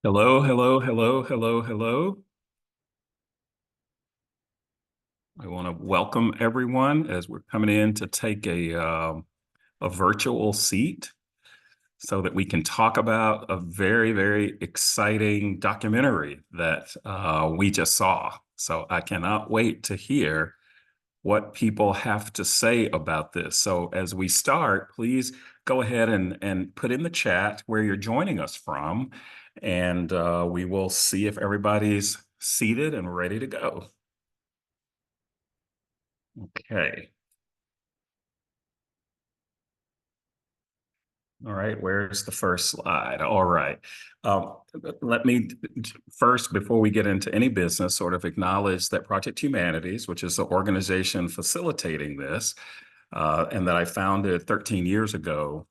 Hello, hello, hello, hello, hello. I want to welcome everyone as we're coming in to take a virtual seat so that we can talk about a very, very exciting documentary that we just saw. So I cannot wait to hear what people have to say about this. So as we start, please go ahead and put in the chat where you're joining us from, and we will see if everybody's seated and ready to go. Okay. All right, where's the first slide? All right. Um, Let me first, before we get into any business, sort of acknowledge that Project Humanities, which is the organization facilitating this, and that I founded 13 years ago,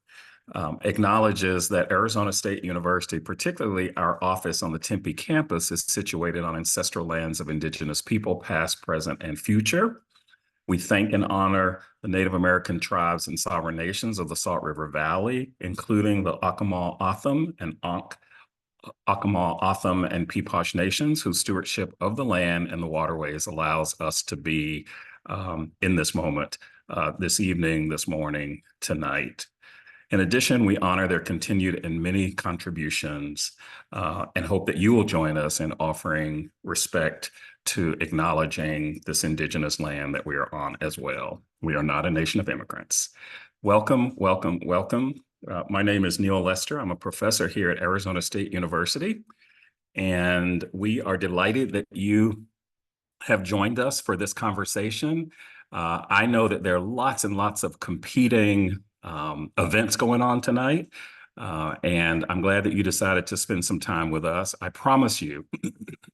acknowledges that Arizona State University, particularly our office on the Tempe campus, is situated on ancestral lands of Indigenous people, past, present, and future. We thank and honor the Native American tribes and sovereign nations of the Salt River Valley, including the Accomaw Otham and Accomaw Otham and Peepash nations, whose stewardship of the land and the waterways allows us to be in this moment, this evening, this morning, tonight. In addition, we honor their continued and many contributions and hope that you will join us in offering respect to acknowledging this indigenous land that we are on as well. We are not a nation of immigrants. Welcome, welcome, welcome. My name is Neil Lester. I'm a professor here at Arizona State University, and we are delighted that you have joined us for this conversation. I know that there are lots and lots of competing events going on tonight. And I'm glad that you decided to spend some time with us. I promise you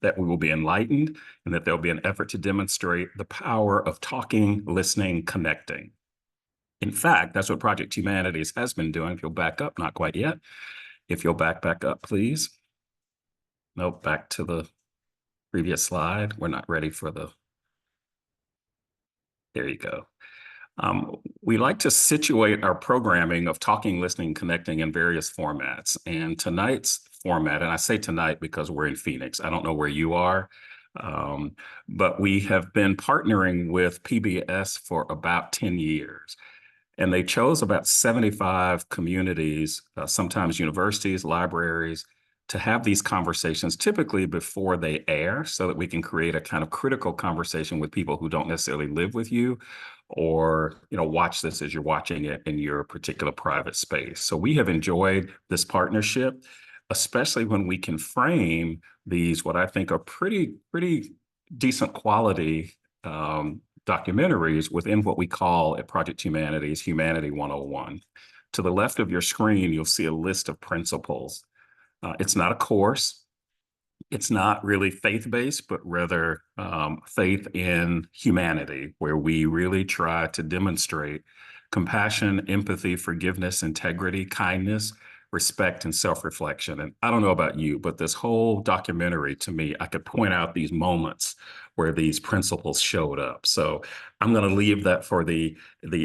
that we will be enlightened and that there'll be an effort to demonstrate the power of talking, listening, connecting. In fact, that's what Project Humanities has been doing. If you'll back up, not quite yet. If you'll back up, please. Nope, back to the previous slide. We're not ready for the, there you go. We like to situate our programming of talking, listening, connecting in various formats. And tonight's format, and I say tonight because we're in Phoenix, I don't know where you are, but we have been partnering with PBS for about 10 years. And they chose about 75 communities, sometimes universities, libraries, to have these conversations typically before they air so that we can create a kind of critical conversation with people who don't necessarily live with you or watch this as you're watching it in your particular private space. So we have enjoyed this partnership, especially when we can frame these what I think are pretty decent quality documentaries within what we call at Project Humanities Humanity 101. To the left of your screen, you'll see a list of principles. It's not a course. It's not really faith-based, but rather faith in humanity, where we really try to demonstrate compassion, empathy, forgiveness, integrity, kindness, respect, and self-reflection. And I don't know about you, but this whole documentary, to me, I could point out these moments where these principles showed up. So I'm going to leave that for the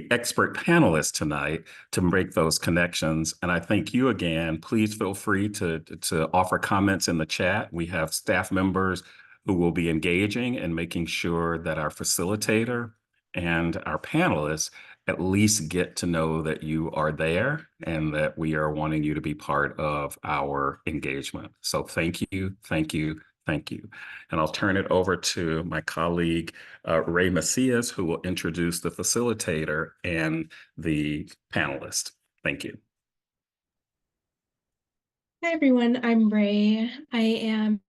expert panelists tonight to make those connections. And I thank you again. Please feel free to offer comments in the chat. We have staff members who will be engaging and making sure that our facilitator and our panelists at least get to know that you are there and that we are wanting you to be part of our engagement. So thank you, thank you, thank you. And I'll turn it over to my colleague, Ray Macias, who will introduce the facilitator and the panelist. Thank you. Hi, everyone. I'm Ray. I am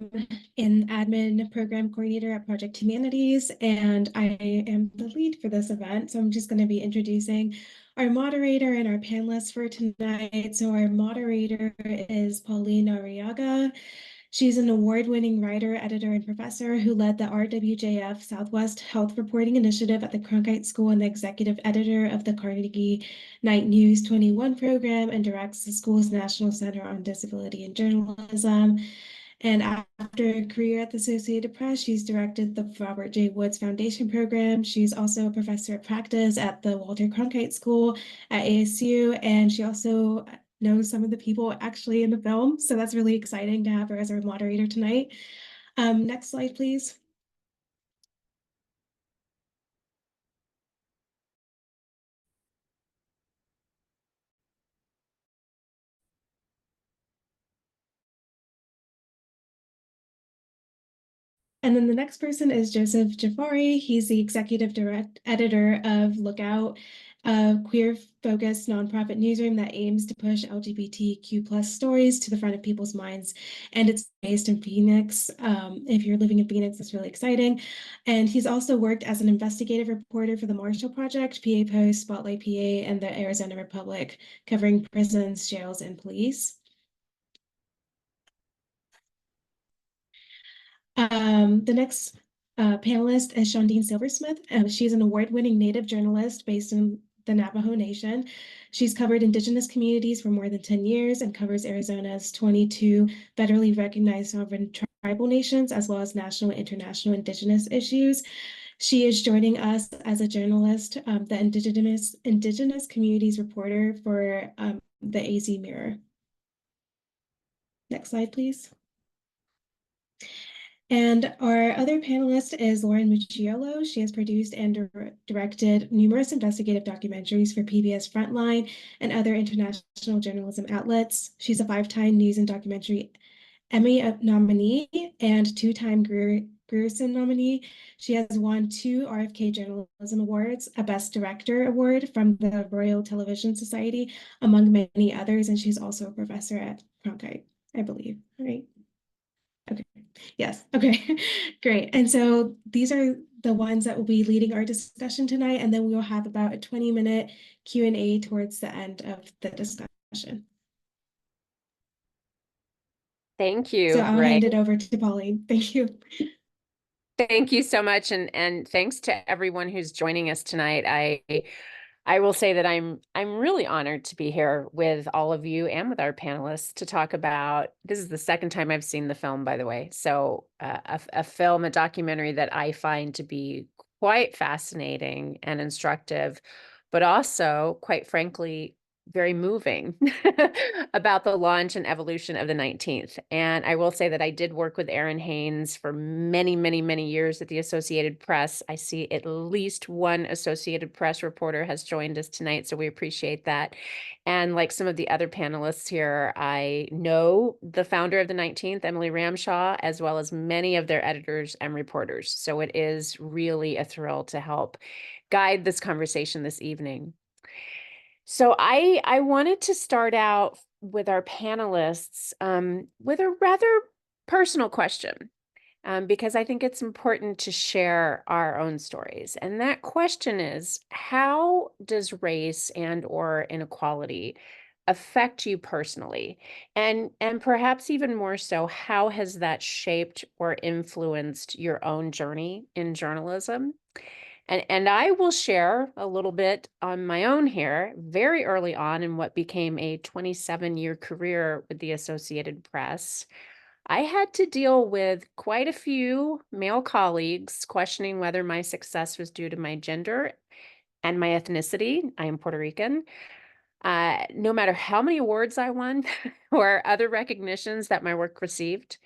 an admin program coordinator at Project Humanities, and I am the lead for this event. So I'm just going to be introducing our moderator and our panelists for tonight. So our moderator is Pauline Arriaga. She's an award-winning writer, editor, and professor who led the RWJF Southwest Health Reporting Initiative at the Cronkite School and the executive editor of the Carnegie Night News 21 program and directs the school's National Center on Disability and Journalism. And after a career at the Associated Press, she's directed the Robert J. Woods Foundation program. She's also a professor of practice at the Walter Cronkite School at ASU, and she also knows some of the people actually in the film. So that's really exciting to have her as our moderator tonight. Next slide, please. And then the next person is Joseph Jafari. He's the executive editor of Lookout, a queer-focused nonprofit newsroom that aims to push LGBTQ plus stories to the front of people's minds. And it's based in Phoenix. If you're living in Phoenix, it's really exciting. And he's also worked as an investigative reporter for the Marshall Project, PA Post, Spotlight PA, and the Arizona Republic, covering prisons, jails, and police. The next panelist is Shondine Silversmith. She's an award-winning Native journalist based in the Navajo Nation. She's covered Indigenous communities for more than 10 years and covers Arizona's 22 federally recognized sovereign tribal nations, as well as national and international Indigenous issues. She is joining us as a journalist, the Indigenous Communities reporter for the AZ Mirror. Next slide, please. And our other panelist is Lauren Mucciolo. She has produced and directed numerous investigative documentaries for PBS Frontline and other international journalism outlets. She's a 5-time News and Documentary Emmy nominee and 2-time Grierson nominee. She has won 2 RFK Journalism Awards, a Best Director Award from the Royal Television Society, among many others. And she's also a professor at Cronkite, I believe, right? Okay. Yes. Okay. Great. And so these are the ones that will be leading our discussion tonight, and then we will have about a 20-minute Q&A towards the end of the discussion. Thank you, So I'll Ray. hand it over to Pauline. Thank you. Thank you so much, and thanks to everyone who's joining us tonight. I will say that I'm really honored to be here with all of you and with our panelists to talk about, this is the second time I've seen the film, by the way. So a film, a documentary that I find to be quite fascinating and instructive, but also, quite frankly, very moving about the launch and evolution of the 19th. And I will say that I did work with Erin Haynes for many, many, many years at the Associated Press. I see at least one Associated Press reporter has joined us tonight, so we appreciate that. And like some of the other panelists here, I know the founder of the 19th, Emily Ramshaw, as well as many of their editors and reporters. So it is really a thrill to help guide this conversation this evening. So I wanted to start out with our panelists with a rather personal question, because I think it's important to share our own stories. And that question is, how does race and or inequality affect you personally? And perhaps even more so, how has that shaped or influenced your own journey in journalism? And I will share a little bit on my own here. Very early on in what became a 27-year career with the Associated Press, I had to deal with quite a few male colleagues questioning whether my success was due to my gender and my ethnicity. I am Puerto Rican. No matter how many awards I won or other recognitions that my work received,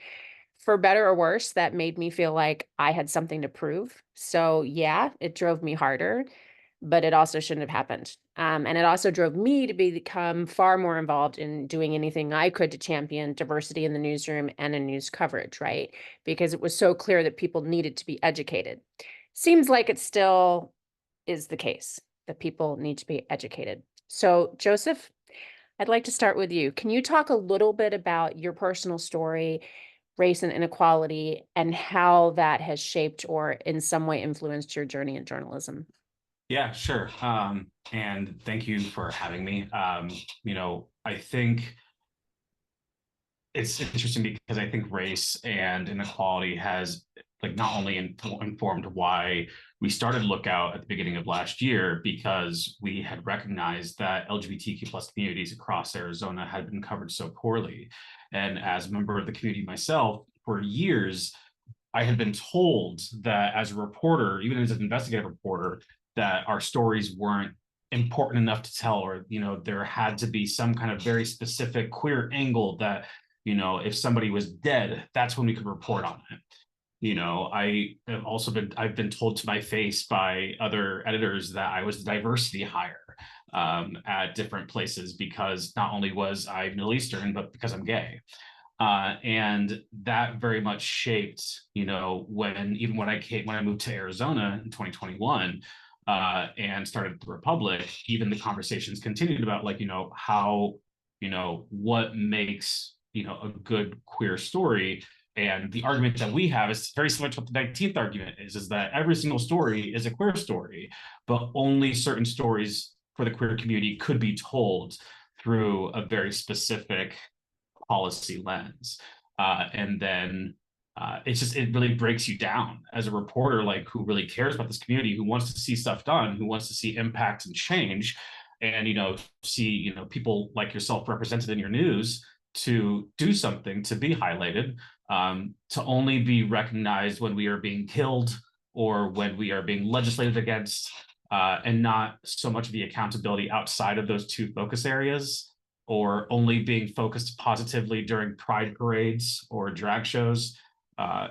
for better or worse, that made me feel like I had something to prove. So yeah, it drove me harder, but it also shouldn't have happened. And it also drove me to become far more involved in doing anything I could to champion diversity in the newsroom and in news coverage, right? Because it was so clear that people needed to be educated. Seems like it still is the case that people need to be educated. So Joseph, I'd like to start with you. Can you talk a little bit about your personal story, race and inequality, and how that has shaped or in some way influenced your journey in journalism? Yeah, sure. And thank you for having me. I think it's interesting because I think race and inequality has not only informed why we started Lookout at the beginning of last year, because we had recognized that LGBTQ plus communities across Arizona had been covered so poorly. And as a member of the community myself, for years, I had been told that as a reporter, even as an investigative reporter, that our stories weren't important enough to tell, or there had to be some kind of very specific queer angle that if somebody was dead, that's when we could report on it. I've been told to my face by other editors that I was a diversity hire at different places, because not only was I Middle Eastern, but because I'm gay. And that very much shaped, when I moved to Arizona in 2021 and started the Republic, even the conversations continued about how, what makes, a good queer story. And the argument that we have is very similar to what the 19th argument is that every single story is a queer story, but only certain stories for the queer community could be told through a very specific policy lens. And then it really breaks you down as a reporter, who really cares about this community, who wants to see stuff done, who wants to see impact and change, and see people like yourself represented in your news to do something, to be highlighted, to only be recognized when we are being killed or when we are being legislated against, and not so much of the accountability outside of those two focus areas, or only being focused positively during pride parades or drag shows.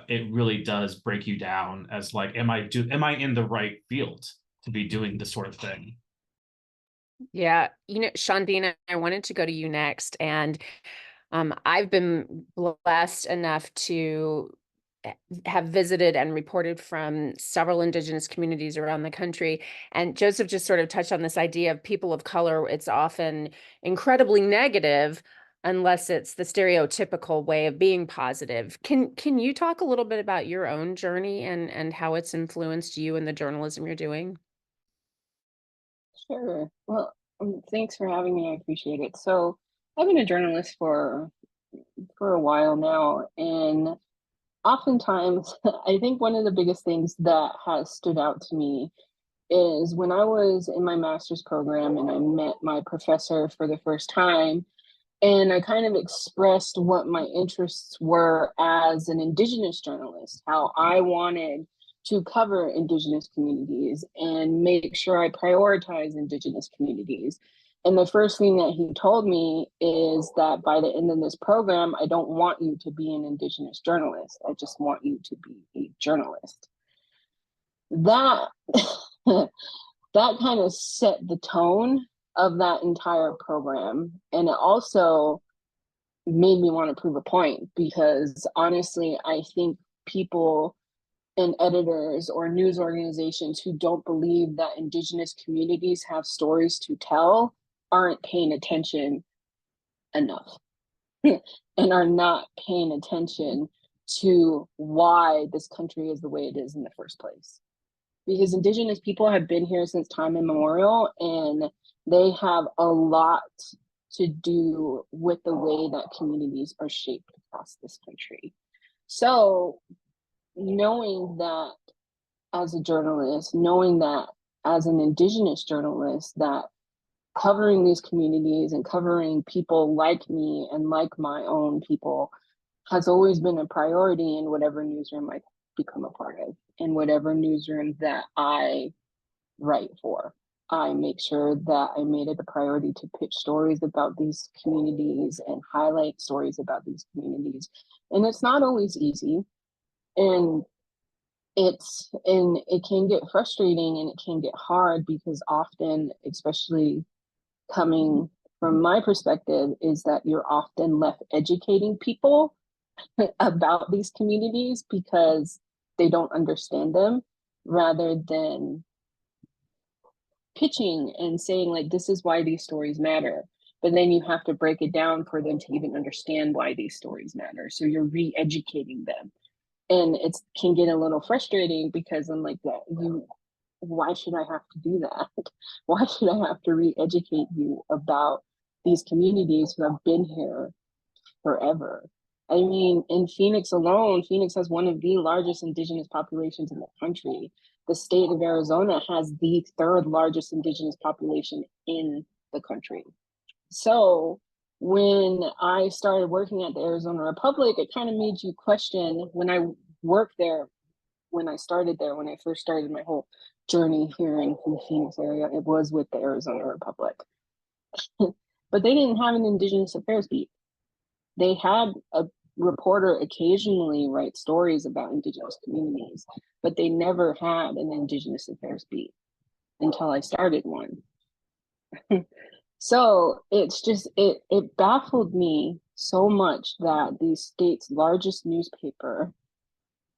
It really does break you down as am I in the right field to be doing this sort of thing? Yeah, Shondina, I wanted to go to you next, and I've been blessed enough to have visited and reported from several Indigenous communities around the country. And Joseph just sort of touched on this idea of people of color. It's often incredibly negative unless it's the stereotypical way of being positive. Can you talk a little bit about your own journey and how it's influenced you and the journalism you're doing? Sure. Well, thanks for having me. I appreciate it. So, I've been a journalist for a while now, and oftentimes, I think one of the biggest things that has stood out to me is when I was in my master's program and I met my professor for the first time, and I kind of expressed what my interests were as an Indigenous journalist, how I wanted to cover Indigenous communities and make sure I prioritize Indigenous communities. And the first thing that he told me is that by the end of this program, I don't want you to be an Indigenous journalist. I just want you to be a journalist. That that kind of set the tone of that entire program. And it also made me want to prove a point, because honestly, I think people and editors or news organizations who don't believe that Indigenous communities have stories to tell aren't paying attention enough and are not paying attention to why this country is the way it is in the first place. Because Indigenous people have been here since time immemorial, and they have a lot to do with the way that communities are shaped across this country. So knowing that as a journalist, knowing that as an Indigenous journalist, that covering these communities and covering people like me and like my own people has always been a priority in whatever newsroom I become a part of, in whatever newsroom that I write for. I make sure that I made it a priority to pitch stories about these communities and highlight stories about these communities. And it's not always easy. And it can get frustrating and it can get hard, because often, especially coming from my perspective, is that you're often left educating people about these communities because they don't understand them, rather than pitching and saying this is why these stories matter. But then you have to break it down for them to even understand why these stories matter. So you're re-educating them. And it can get a little frustrating, because I'm like, why should I have to do that? Why should I have to re-educate you about these communities who have been here forever? I mean, in Phoenix alone, Phoenix has one of the largest Indigenous populations in the country. The state of Arizona has the third largest Indigenous population in the country. So when I started working at the Arizona Republic, it kind of made you question, when I worked there, when I started there, when I first started my whole journey here in the Phoenix area, it was with the Arizona Republic. But they didn't have an Indigenous Affairs beat. They had a reporter occasionally write stories about Indigenous communities, but they never had an Indigenous Affairs beat until I started one. So it's just, it baffled me so much that the state's largest newspaper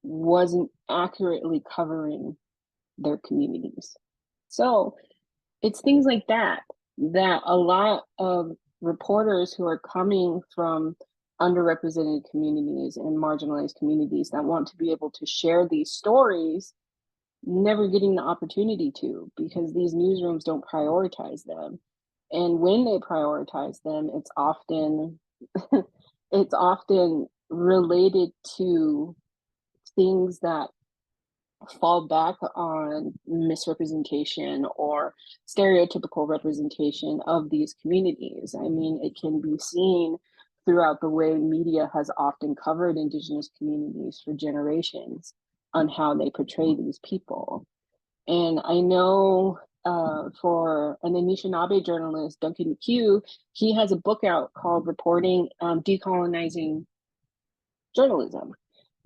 wasn't accurately covering their communities. So it's things like that, that a lot of reporters who are coming from underrepresented communities and marginalized communities that want to be able to share these stories never getting the opportunity to, because these newsrooms don't prioritize them. And when they prioritize them, it's often it's often related to things that fall back on misrepresentation or stereotypical representation of these communities. I mean, it can be seen throughout the way media has often covered Indigenous communities for generations on how they portray these people. And I know for an Anishinaabe journalist, Duncan McHugh, he has a book out called Reporting Decolonizing Journalism.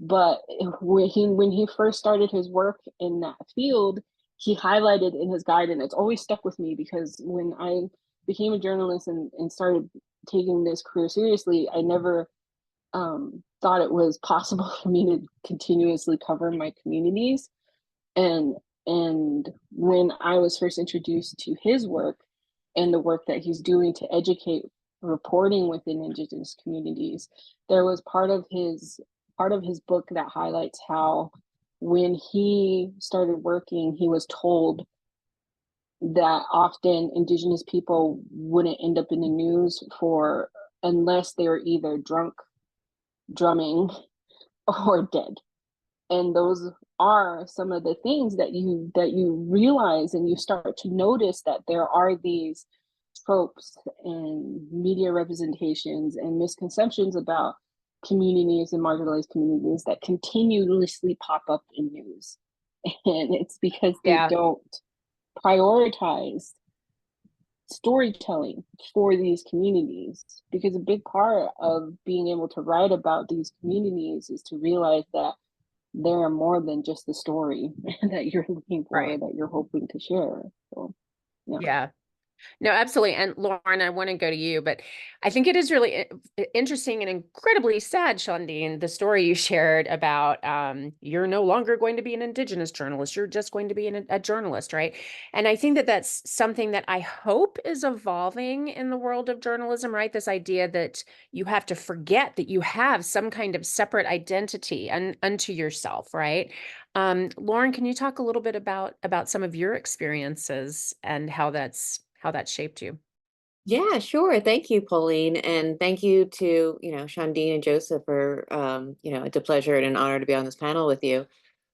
But when he first started his work in that field, he highlighted in his guide, and it's always stuck with me, because when I became a journalist and started taking this career seriously, I never thought it was possible for me to continuously cover my communities. And when I was first introduced to his work and the work that he's doing to educate reporting within Indigenous communities, there was part of his book that highlights how when he started working, he was told that often Indigenous people wouldn't end up in the news for unless they were either drunk, drumming, or dead. And those are some of the things that you realize, and you start to notice that there are these tropes and media representations and misconceptions about communities and marginalized communities that continuously pop up in news. And it's because they don't prioritize storytelling for these communities, because a big part of being able to write about these communities is to realize that there are more than just the story that you're looking for, Right. that you're hoping to share. So Yeah. No, absolutely. And Lauren, I want to go to you, but I think it is really interesting and incredibly sad, Shondine, the story you shared about you're no longer going to be an Indigenous journalist. You're just going to be a journalist, right? And I think that that's something that I hope is evolving in the world of journalism, right? This idea that you have to forget that you have some kind of separate identity unto yourself, right? Lauren, can you talk a little bit about some of your experiences and how that's shaped you? Yeah, sure. Thank you, Pauline. And thank you to, Shondine and Joseph for, it's a pleasure and an honor to be on this panel with you.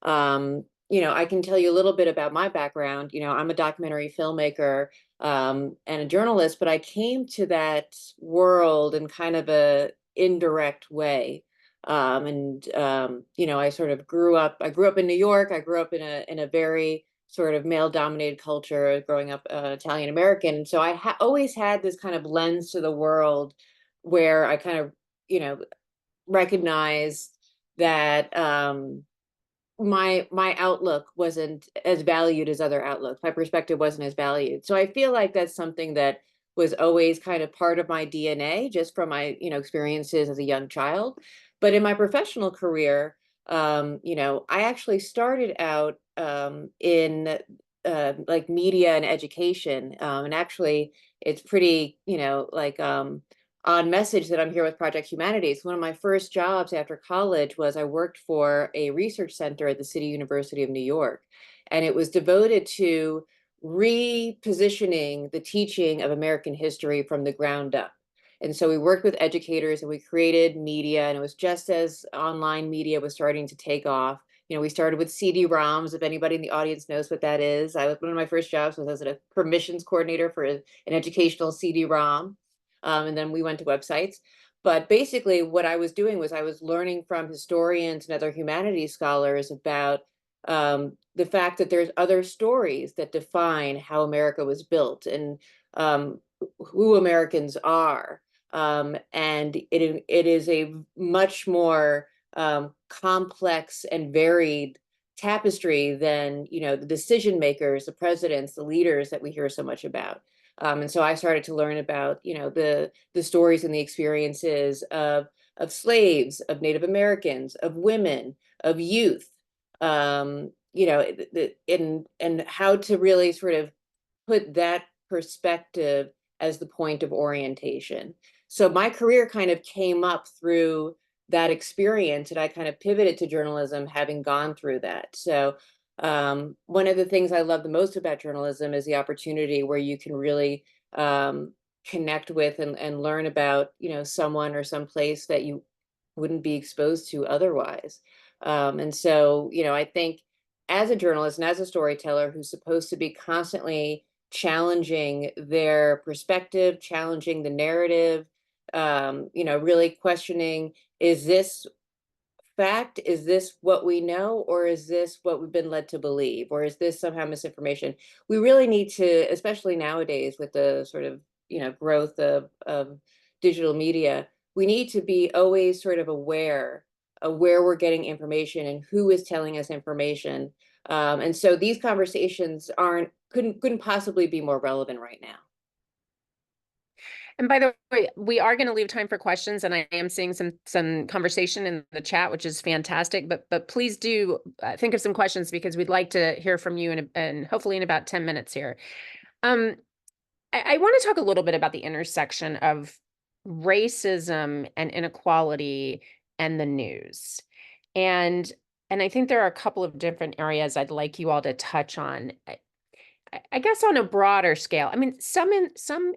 I can tell you a little bit about my background. I'm a documentary filmmaker, and a journalist, but I came to that world in kind of a indirect way. I sort of I grew up in New York. I grew up in a very sort of male-dominated culture, growing up Italian American. So I always had this kind of lens to the world where I kind of, recognized that my outlook wasn't as valued as other outlooks. My perspective wasn't as valued. So I feel like that's something that was always kind of part of my DNA, just from my, experiences as a young child. But in my professional career, I actually started out in like media and education. And actually, it's pretty, on message that I'm here with Project Humanities. One of my first jobs after college was I worked for a research center at the City University of New York, and it was devoted to repositioning the teaching of American history from the ground up. And so we worked with educators and we created media, and it was just as online media was starting to take off. We started with CD-ROMs, if anybody in the audience knows what that is. One of my first jobs was as a permissions coordinator for an educational CD-ROM. And then we went to websites. But basically what I was doing was I was learning from historians and other humanities scholars about the fact that there's other stories that define how America was built and who Americans are. And it is a much more complex and varied tapestry than, you know, the decision makers, the presidents, the leaders that we hear so much about. And so I started to learn about, you know, the stories and the experiences of slaves, of Native Americans, of women, of youth, you know, and how to really sort of put that perspective as the point of orientation. So my career kind of came up through that experience, and I kind of pivoted to journalism having gone through that. So one of the things I love the most about journalism is the opportunity where you can really connect with and learn about, you know, someone or some place that you wouldn't be exposed to otherwise. And so, you know, I think as a journalist and as a storyteller who's supposed to be constantly challenging their perspective, challenging the narrative, you know, really questioning, is this fact? Is this what we know? Or is this what we've been led to believe? Or is this somehow misinformation? We really need to, especially nowadays with the sort of, you know, growth of digital media, we need to be always sort of aware of where we're getting information and who is telling us information. And so these conversations couldn't possibly be more relevant right now. And by the way, we are going to leave time for questions, and I am seeing some conversation in the chat, which is fantastic. But please do think of some questions, because we'd like to hear from you and hopefully in about 10 minutes here. I want to talk a little bit about the intersection of racism and inequality and the news. And I think there are a couple of different areas I'd like you all to touch on. I guess on a broader scale. I mean, some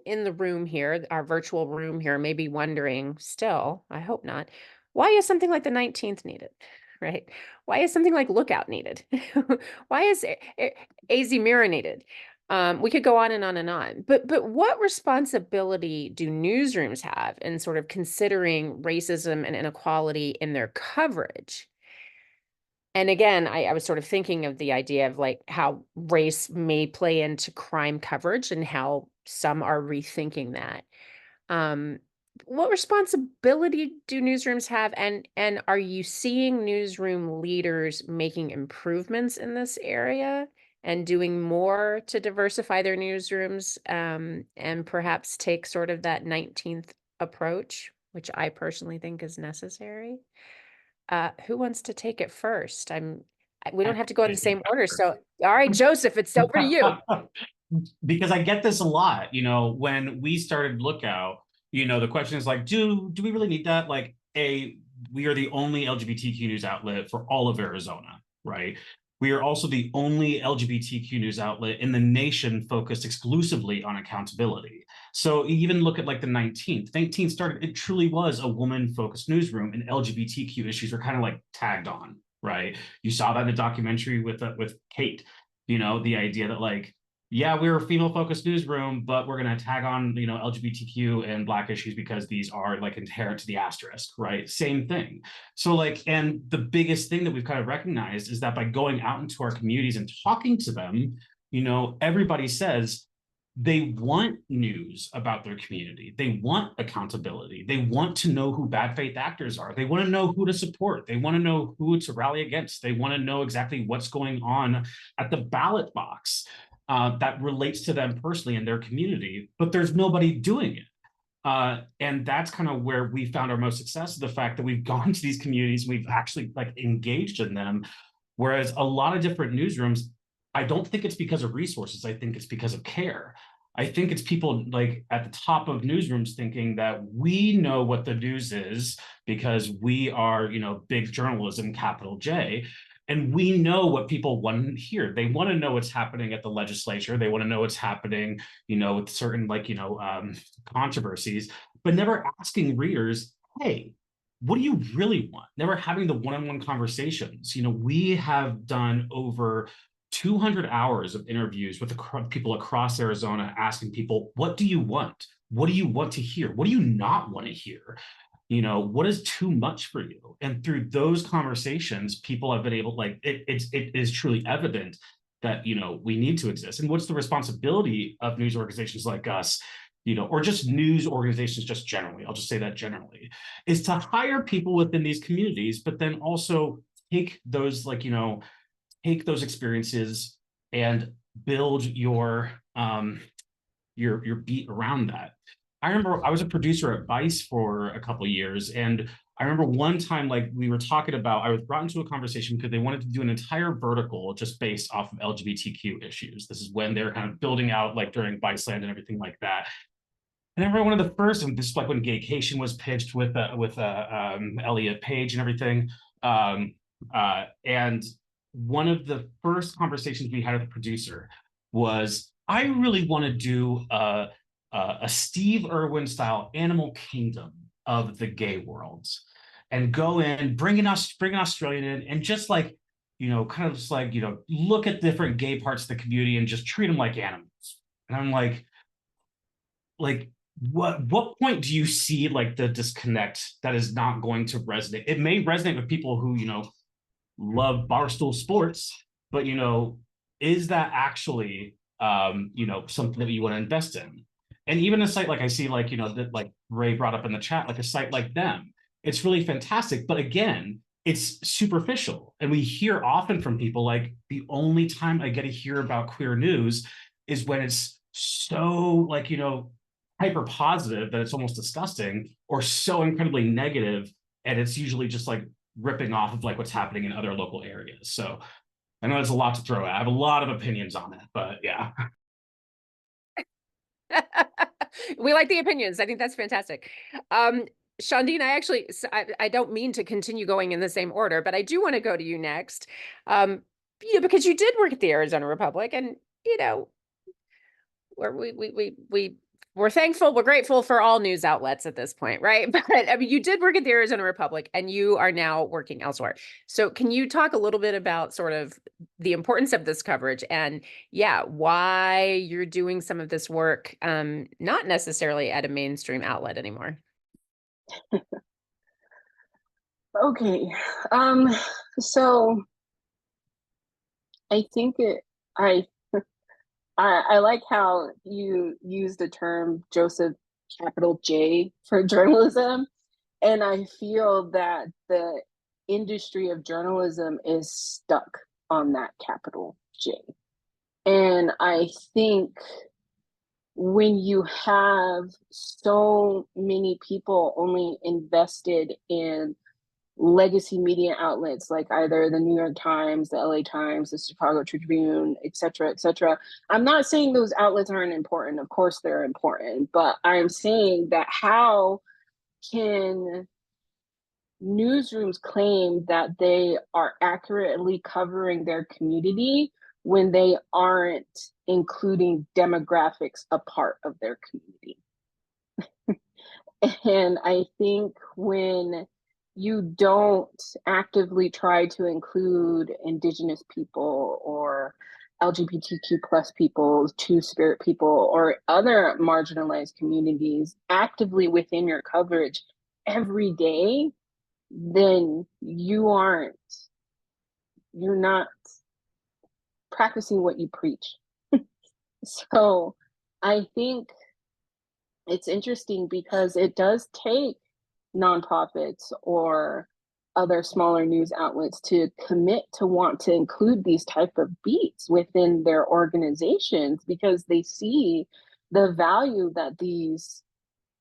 in the room here, our virtual room here, may be wondering still, I hope not, why is something like the 19th needed, right? Why is something like Lookout needed? Why is AZ Mirror needed? We could go on and on and on. But what responsibility do newsrooms have in sort of considering racism and inequality in their coverage? And again, I was sort of thinking of the idea of like how race may play into crime coverage and how some are rethinking that. What responsibility do newsrooms have? And are you seeing newsroom leaders making improvements in this area and doing more to diversify their newsrooms, and perhaps take sort of that 19th approach, which I personally think is necessary? Who wants to take it first? We don't have to go in the same order. So, all right, Joseph, it's over to you. Because I get this a lot, you know, when we started Lookout, you know, the question is like, do we really need that? Like, we are the only LGBTQ news outlet for all of Arizona, right? We are also the only LGBTQ news outlet in the nation focused exclusively on accountability. So even look at like the 19th started, it truly was a woman-focused newsroom, and LGBTQ issues were kind of like tagged on, right? You saw that in the documentary with Kate, you know, the idea that like, yeah, we're a female-focused newsroom, but we're going to tag on, you know, LGBTQ and Black issues because these are like inherent to the asterisk, right? Same thing. So like, and the biggest thing that we've kind of recognized is that by going out into our communities and talking to them, you know, everybody says they want news about their community. They want accountability. They want to know who bad faith actors are. They want to know who to support. They want to know who to rally against. They want to know exactly what's going on at the ballot box. That relates to them personally in their community, but there's nobody doing it. And that's kind of where we found our most success, the fact that we've gone to these communities, we've actually like engaged in them. Whereas a lot of different newsrooms, I don't think it's because of resources. I think it's because of care. I think it's people like at the top of newsrooms thinking that we know what the news is because we are, you know, big journalism, capital J. And we know what people want to hear. They want to know what's happening at the legislature. They want to know what's happening, you know, with certain like, you know, controversies, but never asking readers, hey, what do you really want? Never having the one-on-one conversations. You know, we have done over 200 hours of interviews with people across Arizona asking people, what do you want? What do you want to hear? What do you not want to hear? what is too much for you? And through those conversations, people have been able, like, it is truly evident that, we need to exist. And what's the responsibility of news organizations like us, or just news organizations just generally, I'll just say that generally, is to hire people within these communities, but then also take those, take those experiences and build your beat around that. I remember I was a producer at Vice for a couple of years, and I remember one time, like, we were talking about, I was brought into a conversation because they wanted to do an entire vertical just based off of LGBTQ issues. This is when they're kind of building out, like, during Viceland and everything like that. And I remember one of the first, and this is like when Gaycation was pitched with Elliot Page and everything. And one of the first conversations we had with the producer was, I really want to do a Steve Irwin style Animal Kingdom of the gay world, and go in, bring an Australian in, and just like, kind of just like, look at different gay parts of the community and just treat them like animals. And I'm like, what point do you see, like, the disconnect that is not going to resonate? It may resonate with people who, love Barstool Sports, but, is that actually, something that you want to invest in? And even a site like I see, like, that, like Ray brought up in the chat, like a site like them, it's really fantastic. But again, it's superficial. And we hear often from people, like, the only time I get to hear about queer news is when it's so, like, hyper positive that it's almost disgusting, or so incredibly negative, and it's usually just like ripping off of, like, what's happening in other local areas. So I know there's a lot to throw at. I have a lot of opinions on it, but yeah. We like the opinions. I think that's fantastic. Shandine, I don't mean to continue going in the same order, but I do want to go to you next. Because you did work at the Arizona Republic, and we're thankful, we're grateful for all news outlets at this point, right? But I mean, you did work at the Arizona Republic, and you are now working elsewhere. So can you talk a little bit about sort of the importance of this coverage, and why you're doing some of this work, not necessarily at a mainstream outlet anymore? Okay. So I think I like how you use the term Joseph capital J for journalism. And I feel that the industry of journalism is stuck on that capital J. And I think when you have so many people only invested in legacy media outlets like either the New York Times, the LA Times, the Chicago Tribune, et cetera, et cetera. I'm not saying those outlets aren't important. Of course they're important, but I'm saying that how can newsrooms claim that they are accurately covering their community when they aren't including demographics a part of their community? And I think when you don't actively try to include Indigenous people or LGBTQ plus people, Two-Spirit people, or other marginalized communities actively within your coverage every day, then you're not practicing what you preach. So I think it's interesting because it does take nonprofits or other smaller news outlets to commit to want to include these type of beats within their organizations, because they see the value that these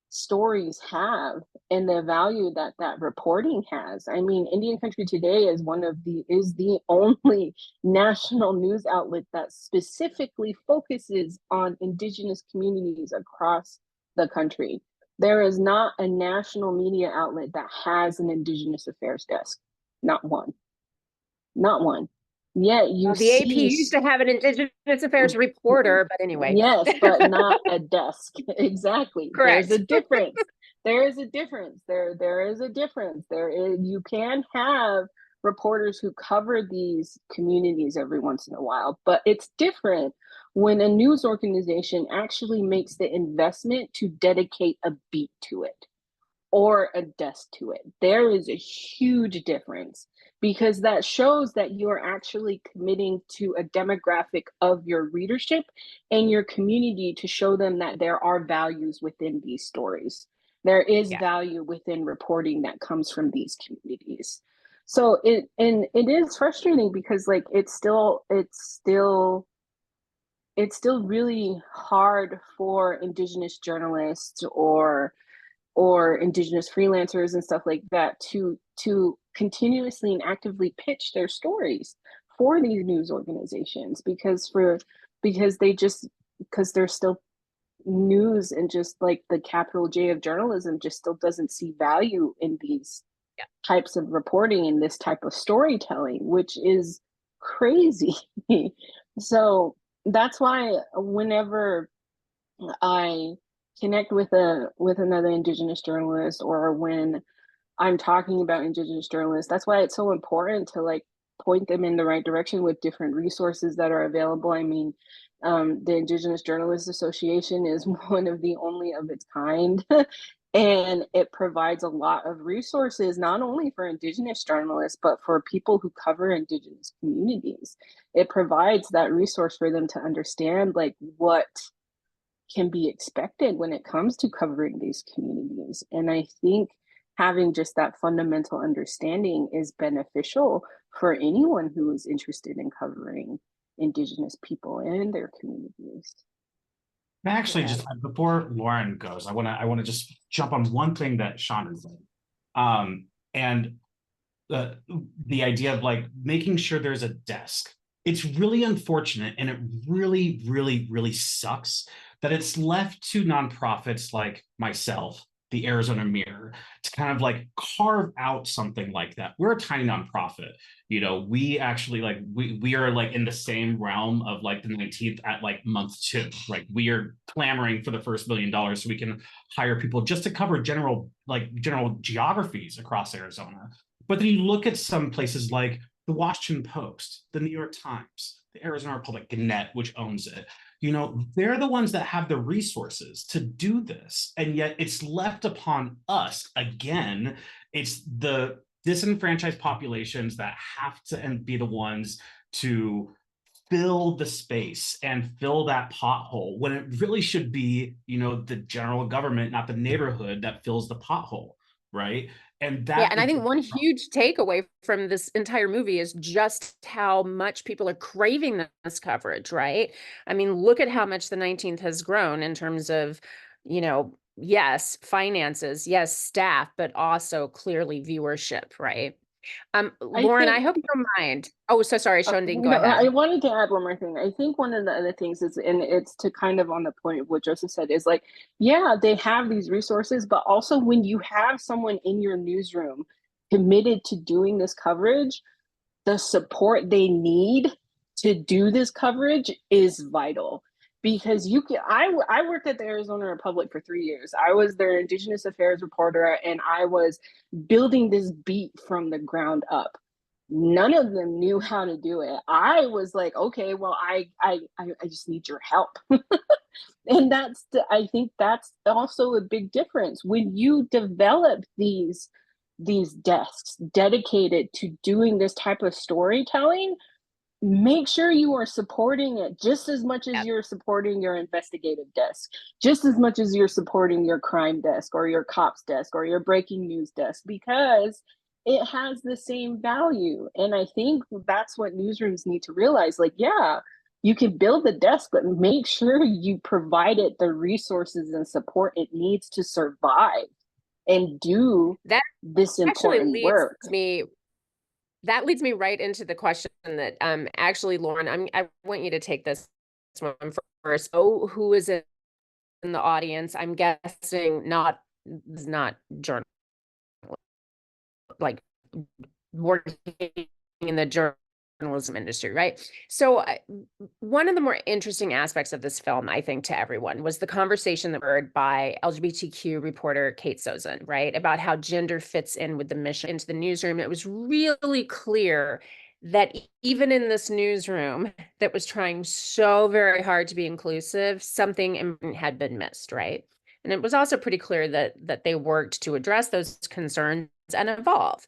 stories have and the value that that reporting has. I mean, Indian Country Today is the only national news outlet that specifically focuses on Indigenous communities across the country. There is not a national media outlet that has an Indigenous affairs desk. Not one. Not one. Yet you The AP see used to have an Indigenous Affairs reporter, but anyway. Yes, but not a desk. Exactly. Correct. There's a difference. There is a difference. There is a difference. You can have reporters who cover these communities every once in a while, but it's different when a news organization actually makes the investment to dedicate a beat to it. or a desk to it. There is a huge difference, because that shows that you are actually committing to a demographic of your readership and your community to show them that there are values within these stories. There is value within reporting that comes from these communities. So it is frustrating, because like it's still really hard for Indigenous journalists or Indigenous freelancers and stuff like that to continuously and actively pitch their stories for these news organizations, because they're still news, and just like the capital J of journalism just still doesn't see value in these types of reporting and this type of storytelling, which is crazy. So that's why whenever I connect with another Indigenous journalist, or when I'm talking about Indigenous journalists, that's why it's so important to like point them in the right direction with different resources that are available. I mean, the Indigenous Journalists Association is one of the only of its kind. And it provides a lot of resources, not only for Indigenous journalists, but for people who cover Indigenous communities. It provides that resource for them to understand like what can be expected when it comes to covering these communities. And I think having just that fundamental understanding is beneficial for anyone who is interested in covering Indigenous people and their communities. Actually, just before Lauren goes, I want to just jump on one thing that Chandra said, and the idea of like making sure there's a desk. It's really unfortunate, and it really, really, really sucks that it's left to nonprofits like myself, the Arizona Mirror, to kind of like carve out something like that. We're a tiny nonprofit. You know, we actually like, we are like in the same realm of like the 19th at like month 2. Like we are clamoring for the first $1 million so we can hire people just to cover general geographies across Arizona. But then you look at some places like the Washington Post, the New York Times, the Arizona Republic, Gannett, which owns it. You know, they're the ones that have the resources to do this. And yet it's left upon us. Again, it's the disenfranchised populations that have to and be the ones to fill the space and fill that pothole, when it really should be, you know, the general government, not the neighborhood, that fills the pothole, right? And that and I think one huge takeaway from this entire movie is just how much people are craving this coverage, right? I mean, look at how much the 19th has grown in terms of, you know, yes, finances, yes, staff, but also clearly viewership, right? Lauren, I hope you don't mind. Oh, so sorry, Shondine, go No, ahead. I wanted to add one more thing. I think one of the other things is, and it's to kind of on the point of what Joseph said, is like, yeah, they have these resources, but also when you have someone in your newsroom committed to doing this coverage, the support they need to do this coverage is vital. Because I worked at the Arizona Republic for 3 years. I was their Indigenous Affairs reporter, and I was building this beat from the ground up. None of them knew how to do it. I was like, okay, well, I just need your help. And I think that's also a big difference when you develop these desks dedicated to doing this type of storytelling. Make sure you are supporting it just as much as you're supporting your investigative desk, just as much as you're supporting your crime desk or your cops desk or your breaking news desk, because it has the same value. And I think that's what newsrooms need to realize. Like, yeah, you can build the desk, but make sure you provide it the resources and support it needs to survive and do this important work. That leads me right into the question that actually, Lauren, I want you to take this one first. Oh, who is in the audience? I'm guessing not journal, like working in the journalism industry, right? So one of the more interesting aspects of this film, I think, to everyone was the conversation that heard by LGBTQ reporter Kate Sozin, right? About how gender fits in with the mission into the newsroom. It was really clear that even in this newsroom that was trying so very hard to be inclusive, something had been missed, right? And it was also pretty clear that they worked to address those concerns and evolve.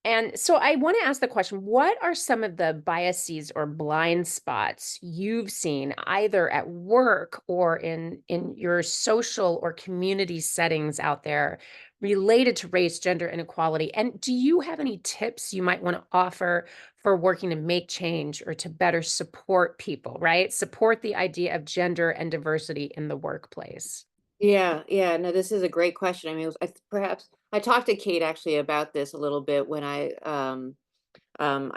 And so I want to ask the question, what are some of the biases or blind spots you've seen either at work or in your social or community settings out there related to race, gender inequality? And do you have any tips you might want to offer for working to make change or to better support people, right? Support the idea of gender and diversity in the workplace. Yeah, no, this is a great question. I mean, perhaps I talked to Kate actually about this a little bit when I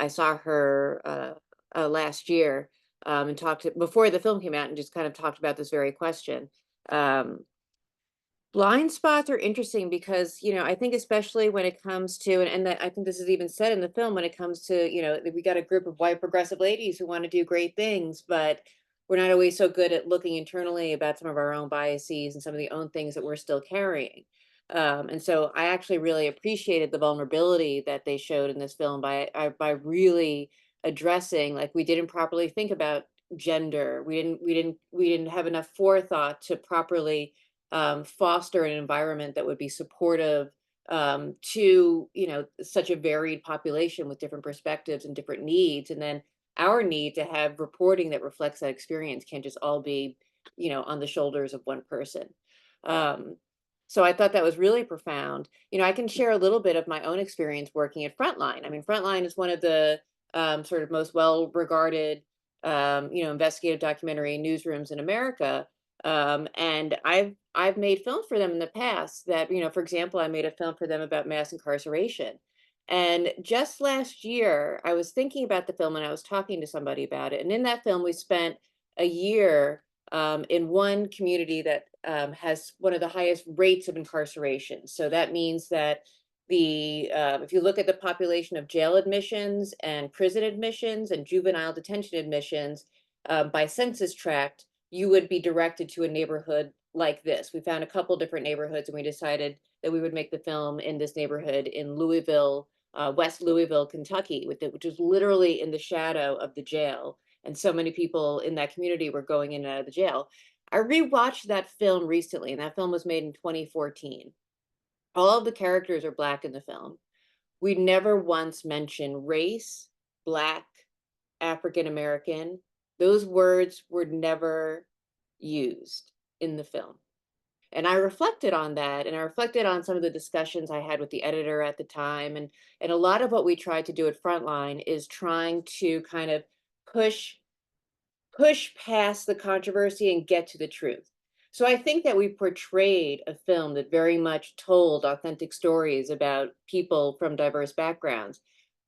saw her last year, and before the film came out, and just kind of talked about this very question. Um, Blind spots are interesting because, I think especially when it comes to, I think this is even said in the film, when it comes to, we got a group of white progressive ladies who want to do great things, but we're not always so good at looking internally about some of our own biases and some of the own things that we're still carrying. And so I actually really appreciated the vulnerability that they showed in this film by really addressing, like, we didn't properly think about gender. We didn't have enough forethought to properly foster an environment that would be supportive to such a varied population with different perspectives and different needs. And then our need to have reporting that reflects that experience can't just all be on the shoulders of one person. So I thought that was really profound. I can share a little bit of my own experience working at Frontline. I mean, Frontline is one of the sort of most well regarded investigative documentary newsrooms in America. And I've made films for them in the past that, for example, I made a film for them about mass incarceration. And just last year, I was thinking about the film and I was talking to somebody about it. And in that film, we spent a year in one community that has one of the highest rates of incarceration. So that means that if you look at the population of jail admissions and prison admissions and juvenile detention admissions by census tract, you would be directed to a neighborhood like this. We found a couple different neighborhoods and we decided that we would make the film in this neighborhood in Louisville, West Louisville, Kentucky, which is literally in the shadow of the jail. And so many people in that community were going in and out of the jail. I rewatched that film recently, and that film was made in 2014. All of the characters are Black in the film. We never once mention race, Black, African American. Those words were never used in the film. And I reflected on that, and I reflected on some of the discussions I had with the editor at the time. And a lot of what we tried to do at Frontline is trying to kind of push past the controversy and get to the truth. So I think that we portrayed a film that very much told authentic stories about people from diverse backgrounds.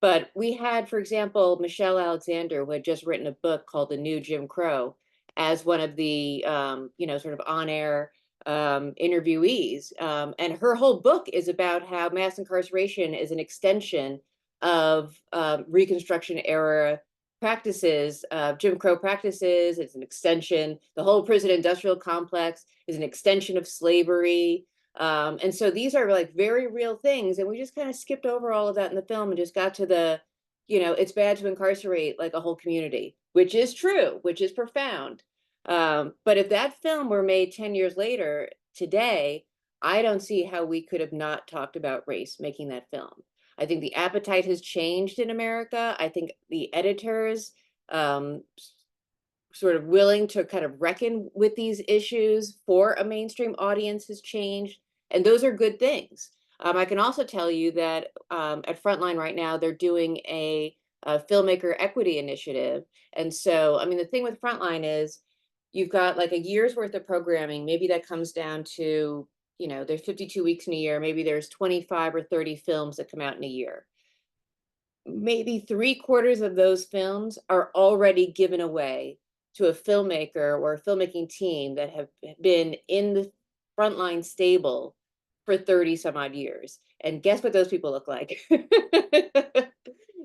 But we had, for example, Michelle Alexander, who had just written a book called The New Jim Crow, as one of the, sort of on-air interviewees. And her whole book is about how mass incarceration is an extension of Reconstruction era practices, Jim Crow practices. It's an extension. The whole prison industrial complex is an extension of slavery. And so these are like very real things. And we just kind of skipped over all of that in the film and just got to the, it's bad to incarcerate like a whole community, which is true, which is profound. But if that film were made 10 years later today, I don't see how we could have not talked about race making that film. I think the appetite has changed in America. I think the editors sort of willing to kind of reckon with these issues for a mainstream audience has changed. And those are good things. I can also tell you that at Frontline right now, they're doing a filmmaker equity initiative. And so, I mean, the thing with Frontline is you've got like a year's worth of programming. Maybe that comes down to, there's 52 weeks in a year. Maybe there's 25 or 30 films that come out in a year. Maybe 3/4 of those films are already given away to a filmmaker or a filmmaking team that have been in the Frontline stable for 30 some odd years. And guess what those people look like?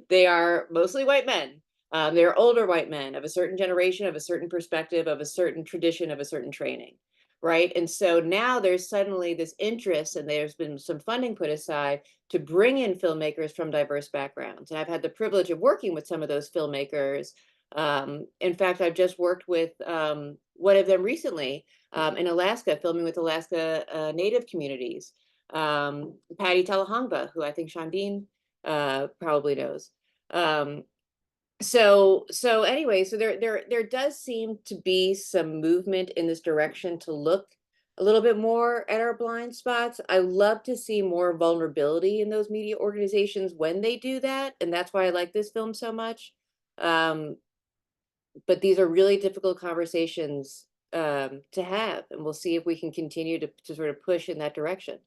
They are mostly white men. They're older white men of a certain generation, of a certain perspective, of a certain tradition, of a certain training, right? And so now there's suddenly this interest, and there's been some funding put aside to bring in filmmakers from diverse backgrounds. And I've had the privilege of working with some of those filmmakers In fact, I've just worked with one of them recently in Alaska, filming with Alaska Native communities. Patty Talahangba, who I think Shandine probably knows. So anyway, so there does seem to be some movement in this direction to look a little bit more at our blind spots. I love to see more vulnerability in those media organizations when they do that, and that's why I like this film so much. But these are really difficult conversations to have, and we'll see if we can continue to sort of push in that direction.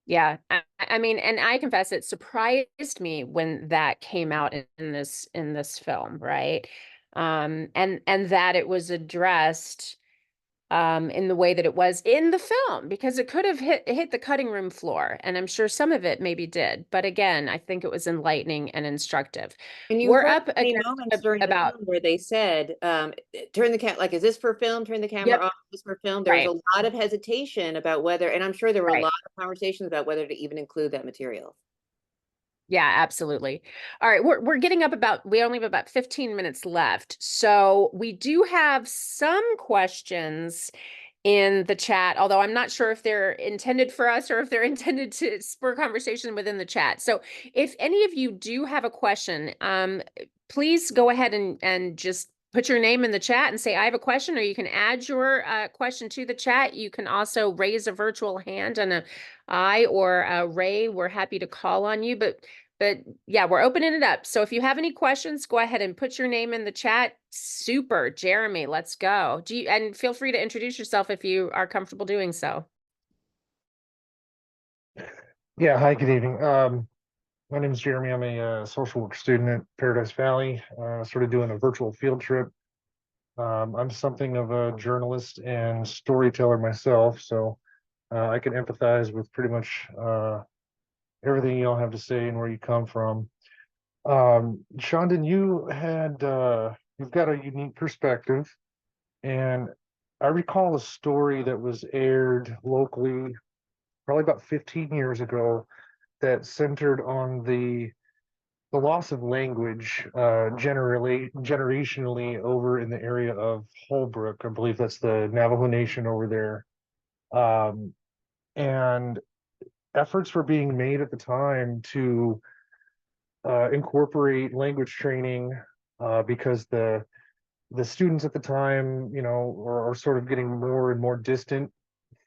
Yeah, I mean, and I confess it surprised me when that came out in this film, right? And that it was addressed in the way that it was in the film, because it could have hit the cutting room floor, and I'm sure some of it maybe did. But again, I think it was enlightening and instructive. And you We're heard up many against moments during the about film where they said, turn the like, is this for film? Turn the camera yep, off, is this for film? There was right, a lot of hesitation about whether, and I'm sure there were a right. lot of conversations about whether to even include that material. Yeah, absolutely. All right, we're getting up we only have about 15 minutes left. So we do have some questions in the chat, although I'm not sure if they're intended for us or if they're intended to spur conversation within the chat. So if any of you do have a question, please go ahead and just put your name in the chat and say, I have a question, or you can add your question to the chat. You can also raise a virtual hand, and I or Ray, we're happy to call on you, but yeah, we're opening it up. So if you have any questions, go ahead and put your name in the chat. Super, Jeremy, let's go. And feel free to introduce yourself if you are comfortable doing so. Yeah, hi, good evening. My name is Jeremy. I'm a social work student at Paradise Valley, sort of doing a virtual field trip. I'm something of a journalist and storyteller myself, so I can empathize with pretty much everything you all have to say and where you come from. Shandon, you've got a unique perspective, and I recall a story that was aired locally probably about 15 years ago that centered on the loss of language generationally over in the area of Holbrook. I believe that's the Navajo Nation over there. And efforts were being made at the time to incorporate language training because the students at the time, are sort of getting more and more distant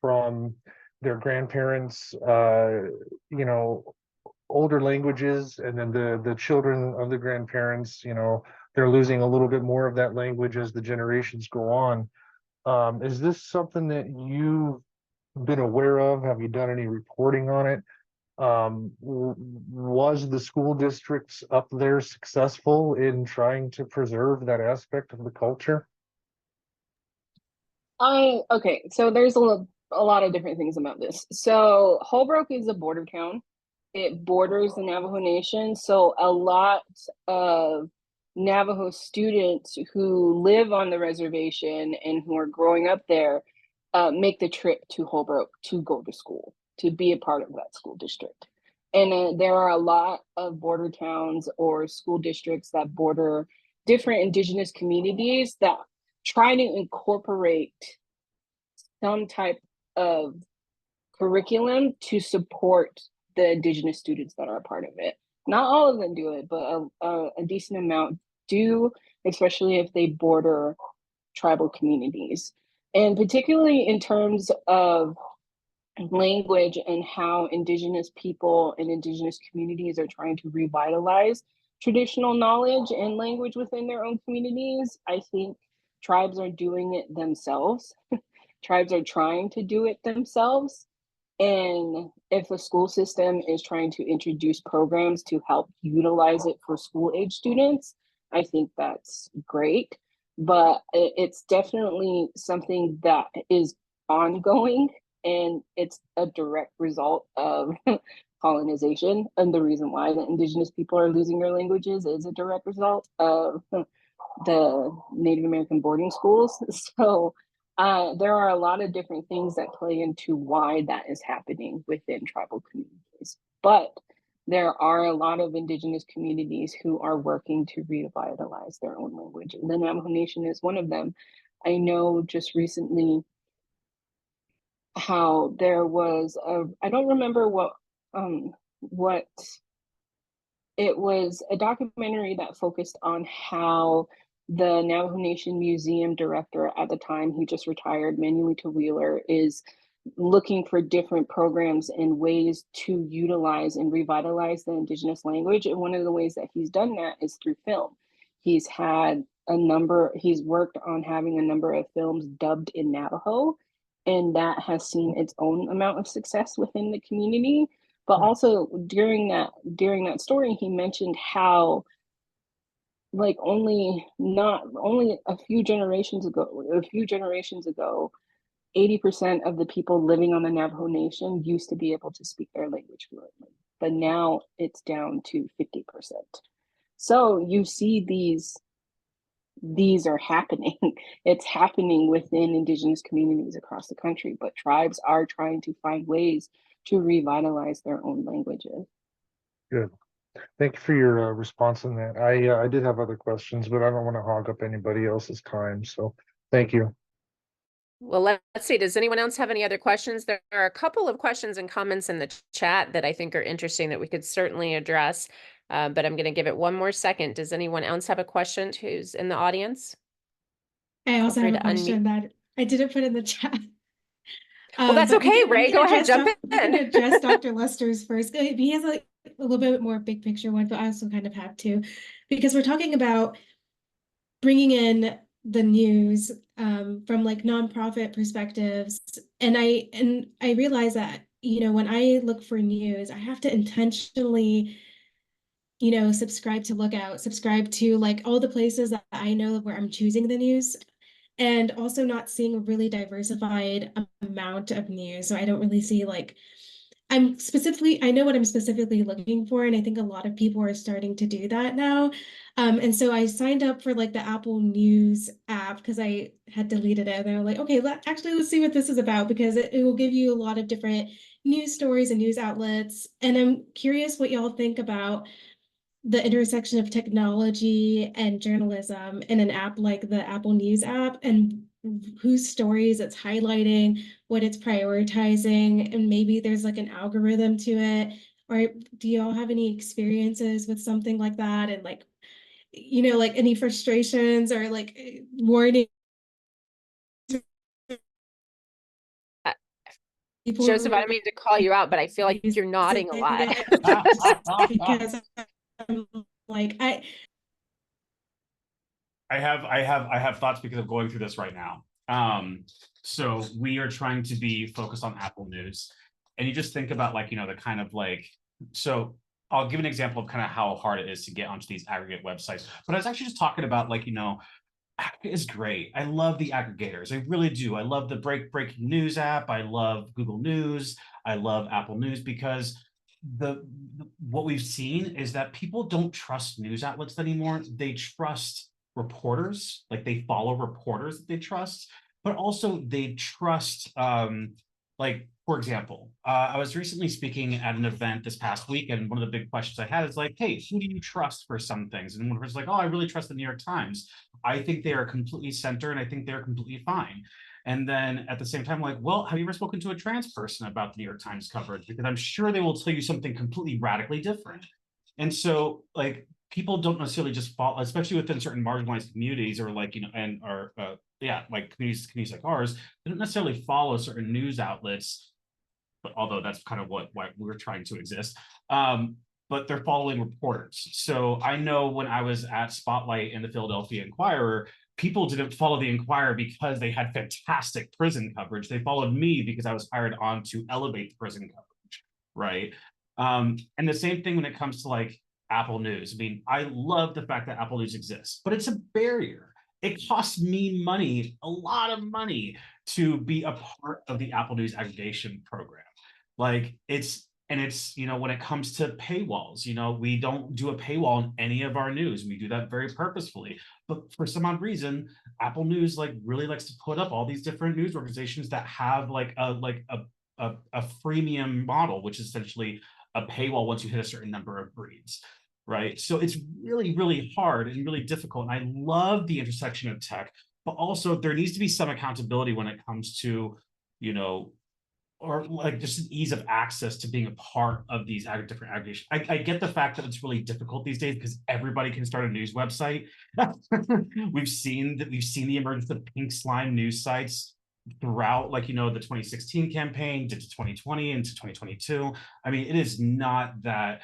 from their grandparents, older languages, and then the children of the grandparents, they're losing a little bit more of that language as the generations go on. Is this something that you've been aware of? Have you done any reporting on it? Was the school districts up there successful in trying to preserve that aspect of the culture? Okay, so there's a lot of different things about this. So Holbrook is a border town. It borders the Navajo Nation, so a lot of Navajo students who live on the reservation and who are growing up there make the trip to Holbrook to go to school, to be a part of that school district. And there are a lot of border towns or school districts that border different Indigenous communities that try to incorporate some type of curriculum to support the Indigenous students that are a part of it. Not all of them do it, but a decent amount do, especially if they border tribal communities. And particularly in terms of language and how Indigenous people and Indigenous communities are trying to revitalize traditional knowledge and language within their own communities, I think tribes are doing it themselves. Tribes are trying to do it themselves. And if the school system is trying to introduce programs to help utilize it for school age students, I think that's great. But it's definitely something that is ongoing, and it's a direct result of colonization. And the reason why the Indigenous people are losing their languages is a direct result of the Native American boarding schools. So there are a lot of different things that play into why that is happening within tribal communities. But there are a lot of Indigenous communities who are working to revitalize their own language. And the Navajo Nation is one of them. I know just recently how there was I don't remember what it was, a documentary that focused on how the Navajo Nation Museum director at the time, he just retired, Manuelito Wheeler, is looking for different programs and ways to utilize and revitalize the Indigenous language. And one of the ways that he's done that is through film. He's worked on having a number of films dubbed in Navajo, and that has seen its own amount of success within the community. But also during that story, he mentioned how like only a few generations ago, 80% of the people living on the Navajo Nation used to be able to speak their language fluently, but now it's down to 50%. So you see these are happening. It's happening within Indigenous communities across the country, but tribes are trying to find ways to revitalize their own languages. Good. Thank you for your response on that. I did have other questions, but I don't want to hog up anybody else's time. So thank you. Well, let's see. Does anyone else have any other questions? There are a couple of questions and comments in the chat that I think are interesting that we could certainly address, but I'm going to give it one more second. Does anyone else have a question who's in the audience? I also Feel have free a to question that I didn't put in the chat. Well, that's But okay, Ray. Go ahead, jump We can in. address Dr. Lester's first. He has a little bit more big picture one, but I also kind of have to, because we're talking about bringing in the news from like nonprofit perspectives, and I realize that, you know, when I look for news, I have to intentionally, you know, subscribe to like all the places that I know where I'm choosing the news, and also not seeing a really diversified amount of news. So I don't really see like, I know what I'm specifically looking for, and I think a lot of people are starting to do that now. And so I signed up for like the Apple News app because I had deleted it, and I'm like, okay, let's see what this is about, because it will give you a lot of different news stories and news outlets. And I'm curious what y'all think about the intersection of technology and journalism in an app like the Apple News app, and whose stories it's highlighting, what it's prioritizing, and maybe there's like an algorithm to it. Or do y'all have any experiences with something like that, and like, you know, like any frustrations or like warning? Joseph, I don't mean to call you out, but I feel like you're nodding a lot. Because I'm like, I have thoughts because I'm going through this right now. So we are trying to be focused on Apple News, and you just think about like, you know, the kind of like, so I'll give an example of kind of how hard it is to get onto these aggregate websites. But I was actually just talking about like, you know, is great. I love the aggregators. I really do. I love the breaking news app. I love Google News. I love Apple News, because what we've seen is that people don't trust news outlets anymore. They trust reporters, like they follow reporters that they trust, but also they trust like, for example, I was recently speaking at an event this past week, and one of the big questions I had is like, hey, who do you trust for some things? And one person's like, oh, I really trust the New York Times. I think they are completely centered, and I think they're completely fine. And then at the same time, like, well, have you ever spoken to a trans person about the New York Times coverage? Because I'm sure they will tell you something completely radically different. And so, like, people don't necessarily just follow, especially within certain marginalized communities, or like, you know, and or yeah, like communities like ours, they don't necessarily follow certain news outlets, but although that's kind of why we're trying to exist. But they're following reporters. So I know when I was at Spotlight and the Philadelphia Inquirer, people didn't follow the Inquirer because they had fantastic prison coverage. They followed me because I was hired on to elevate the prison coverage, right? And the same thing when it comes to like Apple News. I mean, I love the fact that Apple News exists, but it's a barrier. It costs me money, a lot of money, to be a part of the Apple News aggregation program. Like it's, you know, when it comes to paywalls, you know, we don't do a paywall on any of our news. We do that very purposefully. But for some odd reason, Apple News like really likes to put up all these different news organizations that have like a freemium model, which is essentially a paywall once you hit a certain number of breeds, right? So it's really, really hard and really difficult. And I love the intersection of tech, but also there needs to be some accountability when it comes to, you know, or like just an ease of access to being a part of these different aggregations. I get the fact that it's really difficult these days because everybody can start a news website. We've seen the emergence of pink slime news sites throughout, like, you know, the 2016 campaign to 2020 into 2022. I mean, it is not that